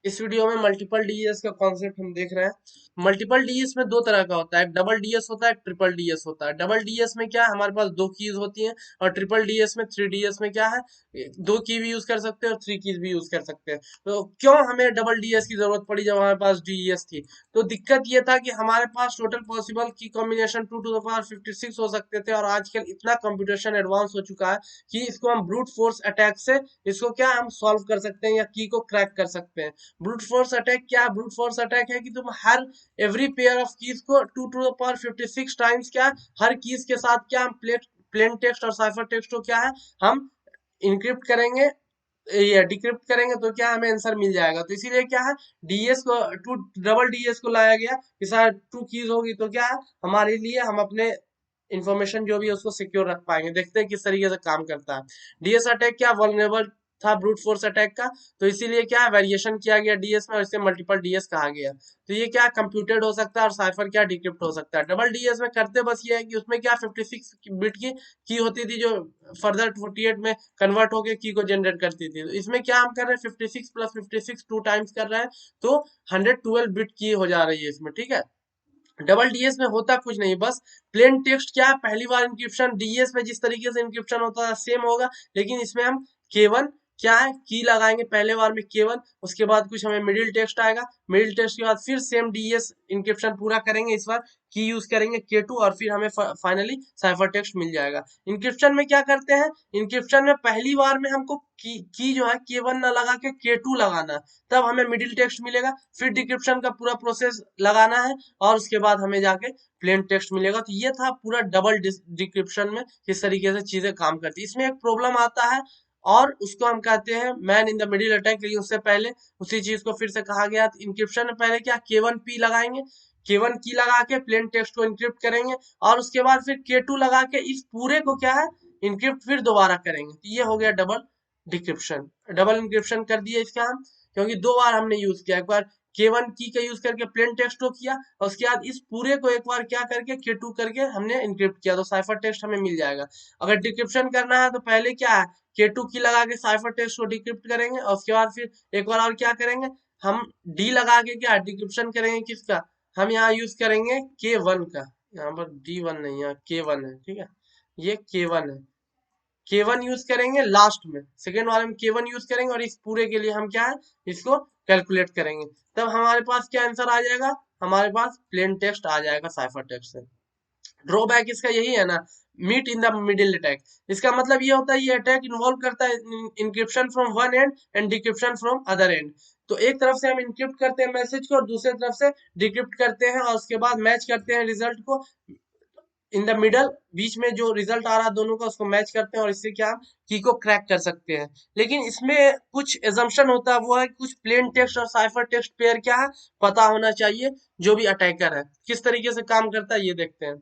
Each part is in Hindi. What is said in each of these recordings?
इस वीडियो में मल्टीपल डीएस का कॉन्सेप्ट हम देख रहे हैं। मल्टीपल डीएस में दो तरह का होता है, एक डबल डीएस होता है, एक ट्रिपल डीएस होता है। डबल डीएस में क्या है, हमारे पास दो कीज होती हैं, और ट्रिपल डीएस में थ्री डीएस में क्या है, दो की भी यूज कर सकते हैं और थ्री कीज भी यूज कर सकते हैं। तो क्यों हमें डबल डीएस की जरूरत पड़ी जब हमारे पास डीएस थी? तो दिक्कत ये था कि हमारे पास टोटल पॉसिबल की कॉम्बिनेशन 2 to the power 56 हो सकते थे, और आजकल इतना कंप्यूटेशन एडवांस हो चुका है कि इसको हम ब्रूट फोर्स अटैक से इसको क्या हम सॉल्व कर सकते हैं या की को क्रैक कर सकते हैं। ब्रूट फोर्स अटैक क्या है? ब्रूट फोर्स अटैक है कि तुम हर एवरी पेयर ऑफ कीज को 2 to the power 56 टाइम्स क्या हर कीज के साथ क्या हम प्लेन टेक्स्ट और साइफर टेक्स्ट को क्या है हम इनक्रिप्ट करेंगे या डिक्रिप्ट करेंगे, तो क्या हमें आंसर मिल जाएगा। तो इसीलिए क्या है, डीएस को टू डबल डीएस को लाया गया कि शायद टू कीज होगी तो क्या है हमारे लिए हम अपने इंफॉर्मेशन जो भी है उसको सिक्योर रख पाएंगे। देखते हैं किस तरीके से काम करता है। डीएस अटैक क्या वल्नरेबल था ब्रूट फोर्स अटैक का, तो इसीलिए क्या वेरिएशन किया गया डीएस में और इसे मल्टीपल डीएस कहा गया। तो ये क्या कंप्यूटेड हो सकता है और साइफर क्या डिक्रिप्ट हो सकता है। डबल डीएस में करते बस ये है कि उसमें क्या 56 बिट की होती थी जो फर्दर 48 में कन्वर्ट होकर की को जनरेट करती थी। तो इसमें क्या हम कर रहे हैं, 56 प्लस 56 टू टाइम्स कर रहे हैं, तो 112 बिट की हो जा रही है इसमें, ठीक है। डबल डीएस में होता कुछ नहीं, बस प्लेन टेक्स्ट क्या है, पहली बार इंक्रिप्शन डीएस में जिस तरीके से इंक्रिप्शन होता है सेम होगा, लेकिन इसमें हम केवन क्या है की लगाएंगे पहले बार में केवन, उसके बाद कुछ हमें मिडिल टेक्स्ट आएगा, मिडिल टेक्स्ट के बाद फिर सेम डीएस इंक्रिप्शन पूरा करेंगे, इस बार की यूज करेंगे के2, और फिर हमें फाइनली साइफर टेक्स्ट मिल जाएगा। इंक्रिप्शन में क्या करते हैं, इंक्रिप्शन में पहली बार में हमको की जो है के1 ना लगा के के2 लगाना है, तब हमें मिडिल टेक्स्ट मिलेगा, फिर डिक्रिप्शन का पूरा प्रोसेस लगाना है और उसके बाद हमें जाके प्लेन टेक्स्ट मिलेगा। तो ये था पूरा डबल डिक्रिप्शन में किस तरीके से चीजें काम करती है। इसमें एक प्रॉब्लम आता है और उसको हम कहते हैं man in the middle attack, लेकिन उससे पहले उसी चीज को फिर से कहा गया। इंक्रिप्शन में पहले क्या के1 पी लगाएंगे, के1 की लगा के प्लेन टेक्स्ट को इंक्रिप्ट करेंगे, और उसके बाद फिर के2 लगा के इस पूरे को क्या है इंक्रिप्ट फिर दोबारा करेंगे। तो ये हो गया डबल डिक्रिप्शन, डबल इंक्रिप्शन कर दिया इसका हम, क्योंकि दो बार हमने यूज किया, एक बार के1 की का यूज करके प्लेन टेक्स्ट को किया, और उसके बाद इस पूरे को एक बार क्या करके के2 करके हमने इंक्रिप्ट किया, तो साइफर टेक्स्ट हमें मिल जाएगा। अगर डिक्रिप्शन करना है तो पहले क्या है के2 की लगा के साइफर टेक्स्ट को डिक्रिप्ट करेंगे, और उसके बाद फिर एक बार और क्या करेंगे, हम डी लगा के क्या डिक्रिप्शन करेंगे किसका, हम यहाँ यूज करेंगे के1 का, यहाँ पर डी1 नहीं यहाँ के1 है, ठीक है, ये के1 है। के1 यूज करेंगे लास्ट में, सेकेंड वाले में के1 यूज करेंगे, और इस पूरे के लिए हम क्या है इसको कैलकुलेट करेंगे, तब हमारे पास क्या आंसर आ जाएगा, हमारे पास प्लेन टेक्स्ट आ जाएगा साइफर टेक्स्ट से। ड्रॉबैक इसका यही है ना, meet in the middle attack, इसका मतलब ये होता है ये अटैक इन्वॉल्व करता है encryption from one end and decryption from other end. तो एक तरफ से हम इंक्रिप्ट करते हैं मैसेज को और दूसरी तरफ से डिक्रिप्ट करते हैं, और उसके बाद मैच करते हैं रिजल्ट को इन द मिडल, बीच में जो रिजल्ट आ रहा है दोनों का उसको मैच करते हैं, और इससे क्या की को क्रैक कर सकते हैं। लेकिन इसमें कुछ एजम्पशन होता है, वो है कुछ प्लेन टेक्स्ट और साइफर टेक्स्ट पेयर क्या है पता होना चाहिए, जो भी अटैकर है किस तरीके से काम करता है ये देखते हैं।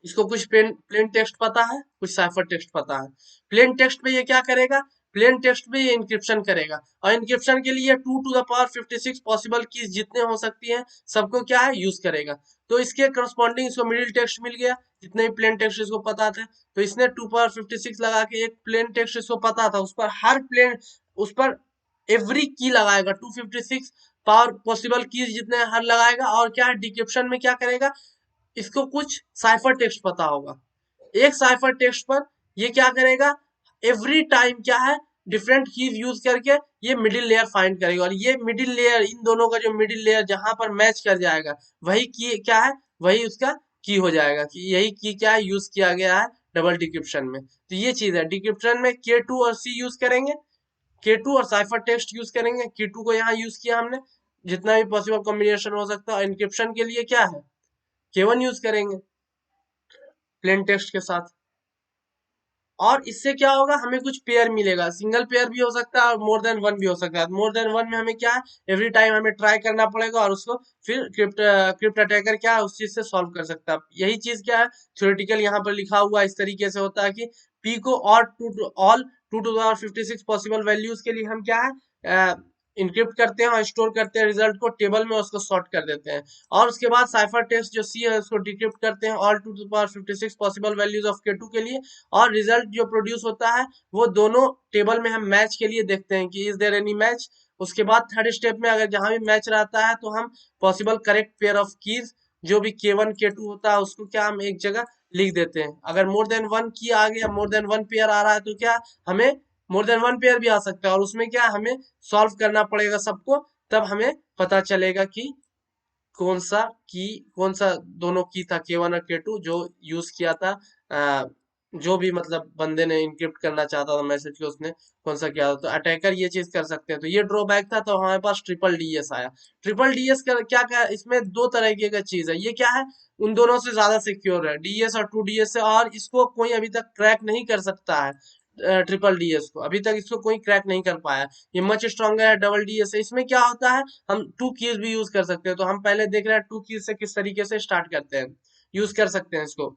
इसको कुछ प्लेन टेक्स्ट पता है, कुछ साइफर टेक्स्ट पता है। प्लेन टेक्स्ट पे ये क्या करेगा, प्लेन टेक्स्ट पे ये इंक्रिप्शन करेगा, और इंक्रिप्शन के लिए 2 to the power 56 possible keys जितने हो सकती हैं सबको क्या है यूज करेगा। तो इसके करस्पॉन्डिंग इसको मिडिल टेक्स्ट मिल गया, जितने भी प्लेन टेक्स्ट इसको पता थे, तो इसने 2 power 56 लगा के एक प्लेन टेक्स्ट इसको पता था, उस पर हर प्लेन उस पर एवरी की लगाएगा, 256 पावर पॉसिबल कीज जितने हर लगाएगा, और क्या है डिक्रिप्शन में क्या करेगा, इसको कुछ साइफर टेक्स्ट पता होगा, एक साइफर टेक्स्ट पर ये क्या करेगा, एवरी टाइम क्या है डिफरेंट कीज यूज करके ये मिडिल लेयर फाइंड करेगा, और ये मिडिल लेयर इन दोनों का जो मिडिल लेयर जहां पर मैच कर जाएगा वही की क्या है, वही उसका की हो जाएगा, कि यही की क्या है यूज किया गया है डबल डिक्रिप्शन में। तो ये चीज है, डिक्रिप्शन में के2 और सी यूज करेंगे, के2 और साइफर टेक्स्ट यूज करेंगे, के2 को यहाँ यूज किया हमने जितना भी पॉसिबल कॉम्बिनेशन हो सकता है, और इंक्रिप्शन के लिए क्या है के1 यूज करेंगे प्लेन टेक्स्ट के साथ। और इससे क्या होगा, हमें कुछ पेयर मिलेगा, सिंगल पेयर भी हो सकता है और मोर देन वन भी हो सकता है। मोर देन वन में हमें क्या है एवरी टाइम हमें ट्राई करना पड़ेगा, और उसको फिर क्रिप्ट अटैकर क्या है उस चीज से सॉल्व कर सकता है। यही चीज क्या है थ्योरेटिकल यहाँ पर लिखा हुआ इस तरीके से होता है कि पी को और all 2 to the power 56 possible values के लिए हम क्या है इनक्रिप्ट करते हैं और स्टोर करते हैं रिजल्ट को टेबल में, उसको सॉर्ट कर देते हैं। और उसके बाद साइफर टेक्स्ट जो सी है उसको डिक्रिप्ट करते हैं all to the power 56 possible values of K2 के लिए, और रिजल्ट जो प्रोड्यूस होता है वो दोनों टेबल में हम मैच के लिए देखते हैं कि इज देयर एनी मैच। उसके बाद थर्ड स्टेप में अगर जहां भी मैच रहता है तो हम possible correct pair of keys जो भी K1 K2 होता है उसको क्या हम एक जगह लिख देते हैं। अगर मोर देन वन की आ गया, मोर देन वन पेयर आ रहा है तो क्या हमें मोर देन वन पेयर भी आ सकता है, और उसमें क्या हमें सॉल्व करना पड़ेगा सबको, तब हमें पता चलेगा कि कौन सा की कौन सा दोनों की था K1 और K2 जो यूज किया था। अ, जो भी मतलब बंदे ने इनक्रिप्ट करना चाहता था मैसेज को उसने कौन सा किया था, तो अटैकर ये चीज कर सकते हैं। तो ये ड्रॉबैक था, तो हमारे पास ट्रिपल डीएस आया। ट्रिपल डीएस का क्या क्या इसमें दो तरीके का चीज है, ये क्या है उन दोनों से ज्यादा सिक्योर है, डीएस और टू डीएस से, और इसको कोई अभी तक क्रैक नहीं कर सकता है। ट्रिपल डीएस को अभी तक इसको कोई क्रैक नहीं कर पाया। ये मच स्ट्रॉन्गर है डबल डीएस से। इसमें क्या होता है हम टू कीज भी यूज कर सकते हैं, तो हम पहले देख रहे हैं टू कीज से किस तरीके से स्टार्ट करते हैं, यूज कर सकते हैं इसको।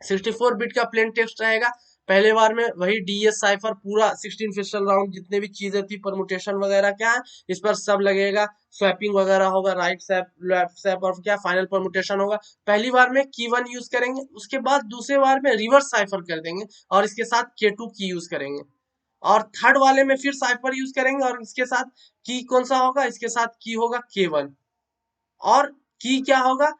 64 बिट का प्लेन टेक्स्ट रहेगा। पहले बार में वही डीएस साइफर पूरा 16 फिशल राउंड जितने भी चीजें थी परमुटेशन वगैरह क्या है इस पर सब लगेगा, स्वैपिंग वगैरह होगा, राइट स्वैप लेफ्ट स्वैप और क्या फाइनल परमुटेशन होगा। पहली बार में की वन यूज करेंगे, उसके बाद दूसरे बार में रिवर्स साइफर कर देंगे और इसके साथ K2 की यूज करेंगे, और थर्ड वाले में फिर साइफर यूज करेंगे और इसके साथ की कौन सा होगा, इसके साथ की होगा K1। और की क्या होगा,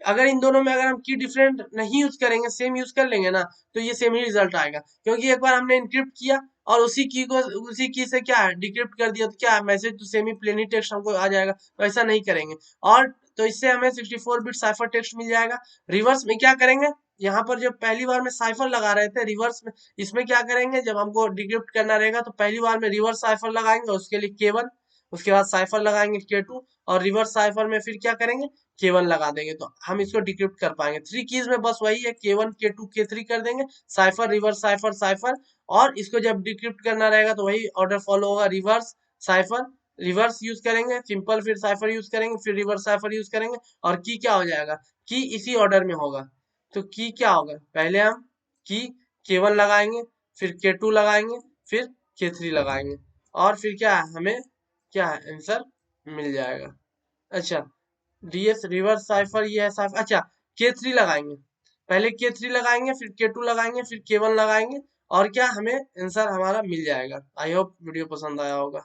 अगर इन दोनों में अगर हम की डिफरेंट नहीं यूज करेंगे, सेम यूज कर लेंगे ना, तो ये सेम ही रिजल्ट आएगा, क्योंकि एक बार हमने इनक्रिप्ट किया और उसी की से क्या डिक्रिप्ट कर दिया, तो क्या मैसेज तो सेमी प्लेन टेक्स्ट हमको आ जाएगा, तो ऐसा नहीं करेंगे। और तो इससे हमें 64 बिट साइफर टेक्स्ट मिल जाएगा। रिवर्स में क्या करेंगे, यहाँ पर जब पहली बार में साइफर लगा रहे थे रिवर्स में, इसमें क्या करेंगे जब हमको डिक्रिप्ट करना रहेगा तो पहली बार में रिवर्स साइफर लगाएंगे, उसके लिए K1, उसके बाद साइफर लगाएंगे K2, और रिवर्स साइफर में फिर क्या करेंगे K1 लगा देंगे, तो हम इसको डिक्रिप्ट कर पाएंगे। थ्री कीज में बस वही है, K1 K2 K3 कर देंगे, साइफर रिवर्स साइफर साइफर। और इसको जब डिक्रिप्ट करना रहेगा तो वही ऑर्डर फॉलो होगा, रिवर्स साइफर, रिवर्स यूज करेंगे सिंपल, फिर साइफर यूज करेंगे, फिर रिवर्स साइफर यूज करेंगे, और की क्या हो जाएगा, की इसी ऑर्डर में होगा। तो की क्या होगा, पहले हम की K1 लगाएंगे, फिर K2 लगाएंगे, फिर K3 लगाएंगे, और फिर क्या है हमें क्या है आंसर मिल जाएगा। अच्छा, डीएस रिवर्स साइफर ये है साइफर। अच्छा, K3 लगाएंगे, पहले K3 लगाएंगे, फिर K2 लगाएंगे, फिर K1 लगाएंगे, और क्या हमें आंसर हमारा मिल जाएगा। आई होप वीडियो पसंद आया होगा।